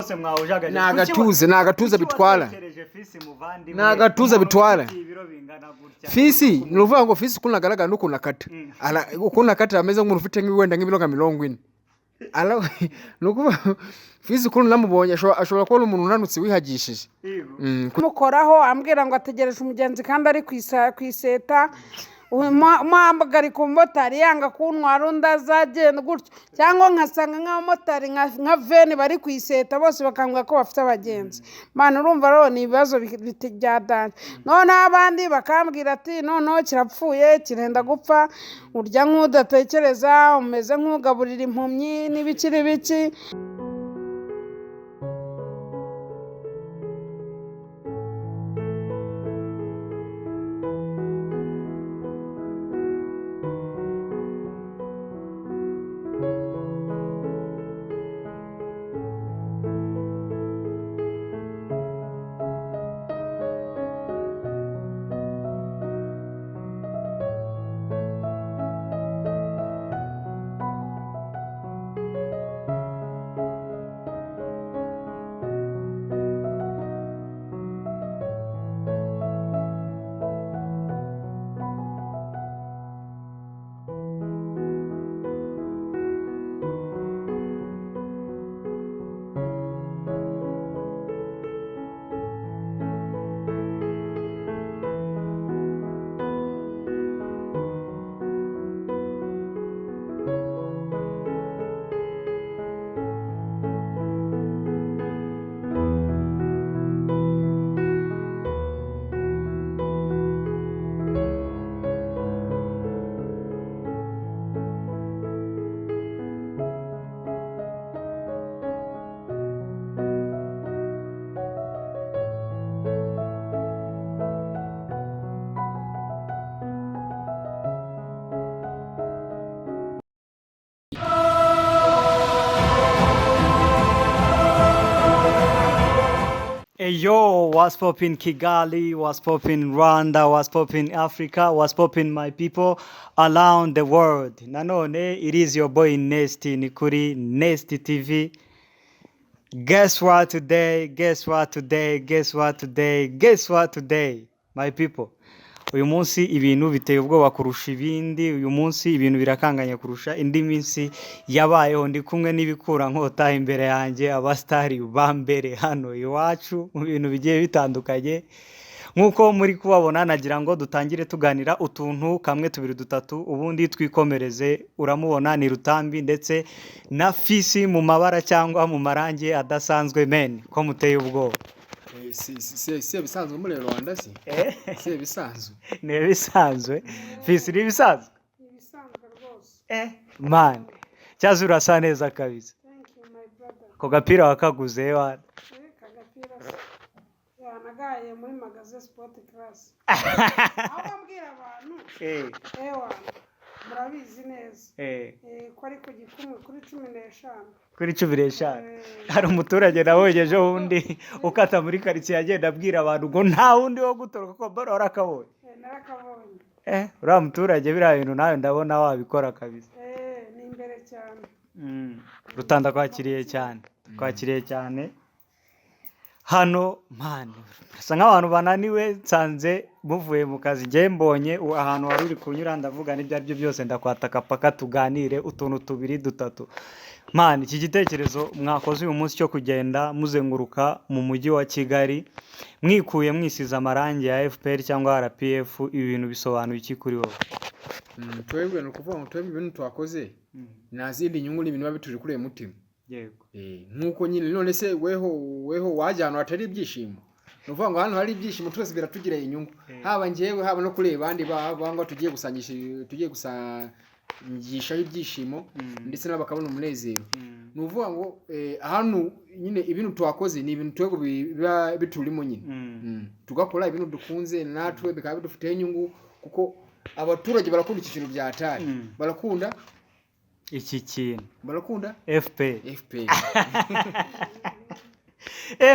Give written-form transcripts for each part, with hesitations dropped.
rwose mwawujagaje nagatuza bitwara nagatuza bitwara fisi nuvuga ngo fisi kunagaragara nuko nakata uko nakata ameze nk'umuntu ufite nk'iwenda nk'ibiro nka 40 ala nuko fisi kuno namubonye ashobora kuba umuntu unanutse wihagishije kumukoraho ambwira ngo ategereje umugenzi kandi ari kwiseta muhamagara ku motari yanga kuntwara undi azagenda gutyo cyangwa nkasanga nk'abamotari nka veni bari kwiseta bose bakambwira ko bafite abagenzi mana urumva rero ni ibibazo byadanje none abandi bakambwira ati noneho kirapfuye kirenda gupfa urya nk'udatekereza umeze nk'ugaburira impumyi n'ibikiri biki. Yo, what's poppin' Kigali, what's poppin' Rwanda, what's poppin' Africa, what's poppin' my people around the world. Nanone, it is your boy Nesty Nikuri, Nesty TV. Guess what today, my people. Uyu munsi ibintu biteye ubwoba kurusha ibindi, uyu munsi ibintu birakanganya kurusha indi minsi yabayeho. Ndi kumwe n'ibikura nkota imbere yanjye abastari bambere hano iwacu mu bintu bigiye bitandukanye. Nkuko muri kubabona nagira ngo dutangire tuganira utuntu kamwe tubiri dutatu ubundi twikomereze. Uramubona ni Rutambi ndetse na Fisi mu mabara cyangwa mu marangi adasanzwe men ko muteye ubwoba. Si bisanzwe muri Rwanda si si bisanzwe ne bisanzwe Fisi ni bisanzwe rwose man cyazo urasa neza kabisa. Thank you my brother. Ko gapira wakaguze wana Kagapira nagaye muri magaze sport class aho bambwira abantu wana murabizi neza ko ari ku gikumwe kuri 15 kuri 15 hari umuturage nawogeje wundi ukata muri quartier agenda abwira abantu ngo nta wundi wo gutoroka ko bora warakabonye narakabonye ura muturage bira bintu nawe ndabona wabikora kabisa ni imbere cyane Rutanda kwakiriye cyane hano man asa nk'abantu bananiwe nsanze muvuye mu kazi ngiye mbonye ahantu wari uri kunyura ndavuga n'ibyo aribyo byose ndakwataka paka tuganire utuntu tubiri dutatu. Man iki gitekerezo mwakoze uyu munsi cyo kugenda muzenguruka mu mujyi wa Kigali mwikuye mwisiza amarangi ya FPR cyangwa RPF, ibi bintu bisobanuye iki kuri wowe? Twebwe no kuvuga ngo twebwe ibintu twakoze nazindi nyungu n'ibintu babituje kuri mutima. Yego. Nkuko nyine none se weho wajyana atari ibyishimo. Nuvuga ngo hano hari ibyishimo twese biratugira inyungu. Haba ngewe haba no kureba bandi banga tugiye gusangisha ibyishimo ndetse n'abakabona umunezero. Nuvuga ngo hano nyine ibintu twakoze ni ibintu twego biturimo nyine. Tugakora ibintu dukunze natwe bikaba bidufite inyungu kuko abaturage barakunda iki kintu byatari. Barakunda iki kintu barakunda FPR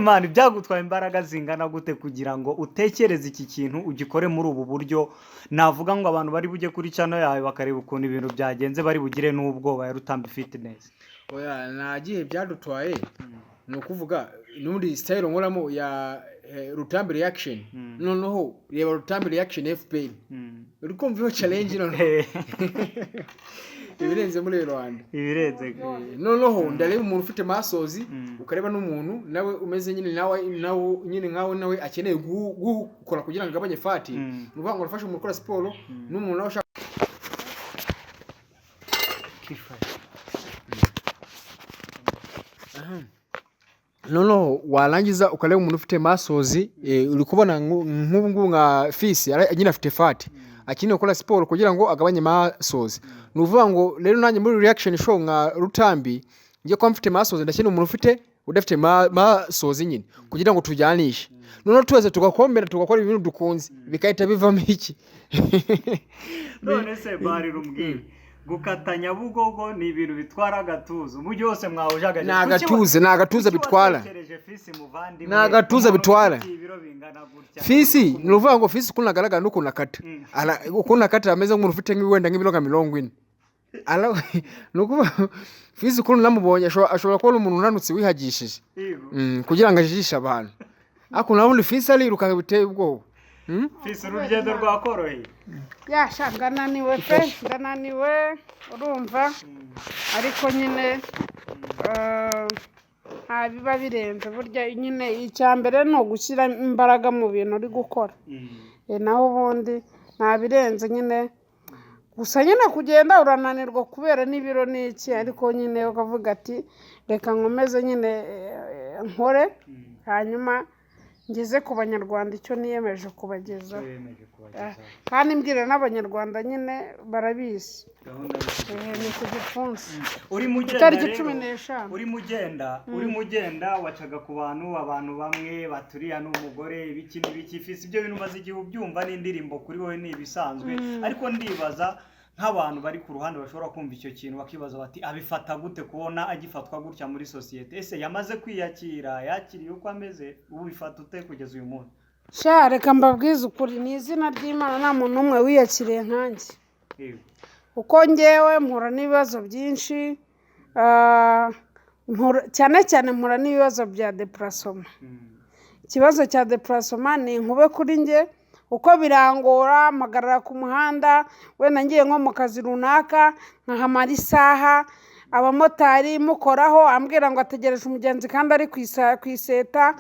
man byagutwaye imbaraga zingana gute kugira ngo utekereze iki kintu ugikore muri ubu buryo? Navuga ngo abantu bari bujye kuri channel yawe bakareba ukuntu ibintu byagenze bari bugire n'ubwoba ya Rutambi Fitness. Oya nagiye byadutwaye ni ukuvuga n'undi style nkoramo ya Rutambi reaction noneho reba Rutambi reaction FPR uri kumva iyo challenge noneho ibirenze muri Rwanda ibirenze noneho ndareba umuntu ufite masozi ukareba n'umuntu nawe umeze nyine nawe nyine nkawe nawe akeneye gukora kugira ngo agabanye fati nuvuga ngo urafashe umuntu ukora siporo n'umuntu nawe ushaka noneho warangiza ukareba umuntu ufite masozi uri kubona nk'ubu nka fisi nyine afite fati akeneye gukora siporo kugira ngo agabanye masozi nuvuga ngo rero nanjye muri reaction show nka Rutambi ngiye kwa mfite masozi ndakeneye umuntu ufite udafite masozi nyine kugira ngo tujyanishe noneho tuweze tugakombera tugakora ibintu dukunze bikahita bivamo iki none se bari rumbwire gukatanya Bugogo ni ibintu bitwara agatuza umujyi wose mwawujagaje nagatuza bitwara nagatuza bitwara fisi nuvuga ngo fisi kunagaragara n'ukuntu akata ukuntu akata ameze nk'umuntu ufite nk'iwenda nk'ibiro nka 40 nukuvuga fisi ukuntu namubonye ashobora kuba umuntu unanutse wihagishije kugira ngo ajijishe abantu ako nabundi fisi ariruka biteye ubwoba fisi urugendo rwakoroheye yashanga naniwe pe ndananiwe urumva ariko nyine biba birenze burya nyine icyambere no gushyira imbaraga mu bintu uri gukora naho ubundi ntabirenze nyine gusa nyine kugenda urananirwa kubera n'ibiro n'iki ariko nyine ukavuga ati reka nkomeze nyine nkore hanyuma ngeze ku banyarwanda icyo niyemeje kubagezaho kandi mbwira n'abanyarwanda nyine barabizi ni ku gipfunsi itariki 15 uri mugenda wacaga ku abantu bamwe baturiya n'umugore ibiki fisi ibyo bintu maze igihe ubyumva n'indirimbo kuri wowe ni ibisanzwe ariko ndibaza nk'abantu bari ku ruhande bashobora kumva icyo kintu bakibaza bati abifata gute kubona agifatwa gutya muri societe ese yamaze kwiyakira yakiriye uko ameze ubu bifata ute kugeza uyu munsi reka mbabwize ukuri ni izina ry'Imana nta muntu umwe wiyakiriye nkanjye uko ngewe mpura n'ibibazo byinshi cyane cyane mpura n'ibibazo bya depression ikibazo cya depression ni inkube kuri nge uko birangora mpagarara ku muhanda wenda ngiye nko mu kazi runaka nkahamara isaha abamotari mukoraho ambwira ngo ategereje umugenzi kandi ari ku iseta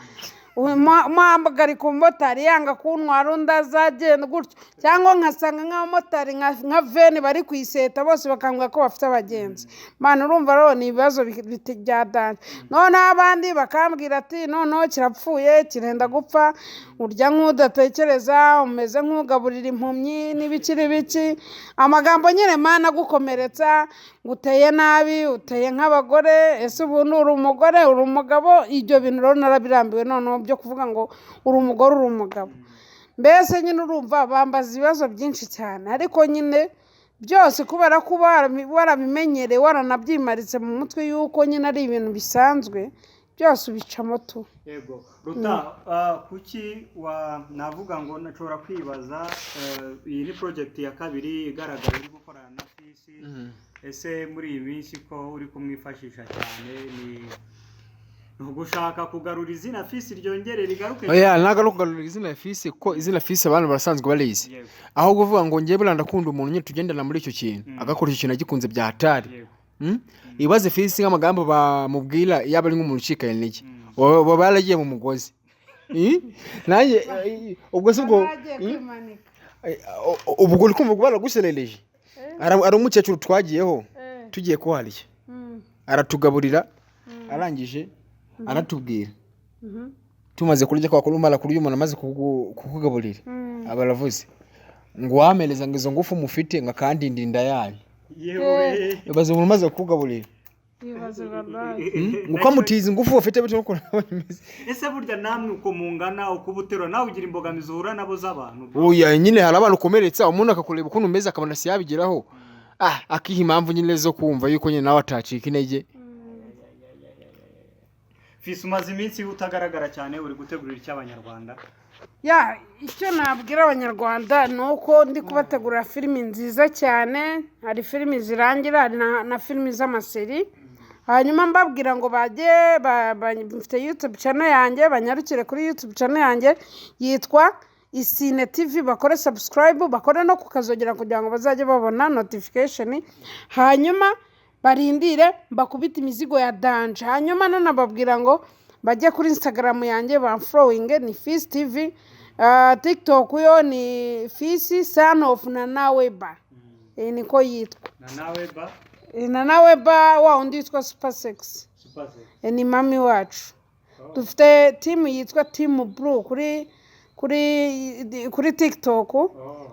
muhamagara ku motari yanga kuntwara undi azagenda gutyo cyangwa nkasanga nk'abamotari nka veni bari ku iseta bose bakambwira ko bafite abagenzi mana urumva rero ni ibibazo byadanje noneho abandi bakambwira ati noneho kirapfuye kirenda gupfa urya nk'udatekereza umeze nk'ugaburira impumyi n'ibiki amagambo nyine mana agukomeretsa uteye nabi uteye nk'abagore ese ubundi uri umugore uri umugabo ibyo bintu rero narabirambiwe noneho byo kuvuga ngo uri umugore uri umugabo mbese nyine urumva bambaza ibibazo byinshi cyane ariko nyine byose kubera ko warabimenyereye waranabyimaritse mu mutwe yuko nyine ari ibintu bisanzwe byose ubicamo tu yego Ruta kuki navuga ngo nashobora kwibaza iyi ni project ya kabiri igaragara uri gukorana na fisi ese muri iyi minsi ko uri kumwifashisha cyane ni ugushaka kugarura izina fisi ryongere rigaruke ntago ari kugarura izina fisi ko izina fisi abantu barasanzwe barizi aho kuvuga ngo ngiye buranda kunda umuntu nyine tugendana muri icyo kintu agakora icyo kintu agikunze bya hatari ibaze fisi nk'amagambo bamubwira yaba ari nk'umuntu ucikaye intege baba baragiye mu mugozi nanjye ubwo se ubwo uri kumva baraguserereje ari umukecuru twagiyeho tugiye kuharya aratugaburira arangije aratubwira tumaze kurya kwa kurumara kuri umuntu amaze kukugaburira abaravuze ngo wameleza ngo izo ngufu mufite nga kandi ndinda yayo yewe bazo umuntu maze kukugaburira uko mutiza ingufu ufite bityo uko nabimeze ese burya namwe uko mungana uko butero nawe ugira imbogamizi uhura nabo z'abantu oya nyine hari abantu ukomeretsa umuntu akakureba ukuntu umeze akabona si yabigeraho akiha impamvu nyine zo kumva yuko nyine nawe atacika intege fisi umaze iminsi utagaragara cyane uri gutegurira icy'abanyarwanda icyo nabwira abanyarwanda ni uko ndi kubategurira filimi nziza cyane hari filimi zirangira hari na filimi z'amaseri hanyuma mbabwira ngo bajye bafite YouTube channel yanjye, banyarukire kuri YouTube channel yanjye yitwa Isine TV, bakore subscribe, bakore no kukazogera kugira ngo bazajye babona notification, hanyuma barindire mbakubita imizigo ya danje. Hanyuma nanababwira ngo bajye kuri Instagram yanjye following ni Fisi TV, TikTok yo ni Fisi son of Nanaweba, niko yitwa Nanaweba, wa undi yitwa Super Sex, ni mami wacu. Dufite team yitwa Team Blue kuri TikTok,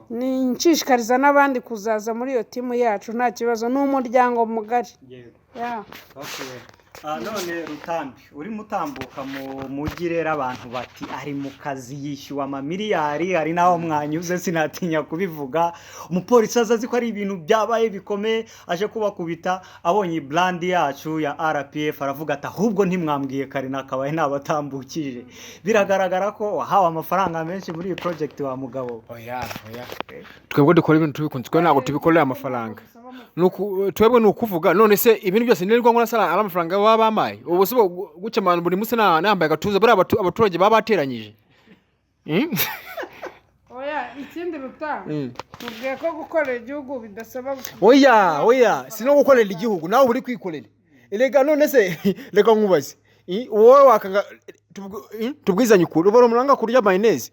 ni nshishikariza n'abandi kuzaza muri iyo team yacu, nta kibazo, n'umuryango mugari. None Rutambi uri mutambuka mu mujyi rero abantu bati ari mu kazi yishyuwa amamiliyari, ari naho mwanyuze sinatinya kubivuga. Umupolisi azazi ko ari ibintu byabaye bikomeye, aje kubakubita abonye brand yacu ya RPF aravuga ati ahubwo ntimwambwiye kare nakabaye nabatambukije. Biragaragara ko wahawe amafaranga menshi muri iyi project wa mugabo. Twebwe dukora ibintu tubikunze, twe ntabwo tubikorera amafaranga. Twebwe nukuvuga none se ibintu byose nirwa ngo nasala amafaranga baba bamaye, ubu se gucemana buri munsi nambaye agatuza bari abaturage baba bateranyije. Ikindi Rutambi tubwiye ko gukorera igihugu bidasaba sino gukorera igihugu, nawe uri kwikorera. Erega none se reka nkubaze, wowe wakanga tubwizanye ukuri, ubora umuranga kurya mayonnaise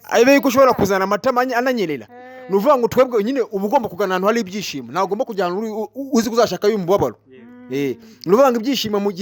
ayibe yuko ushobora kuzana amata ananyerera. Nuvuga ngo twebwe nyine ubugomba kugana ahantu hari ibyishimo, nagomba kujyana uzi kuzashaka y'umubabaro. Nuvuga ngo ibyishimo mu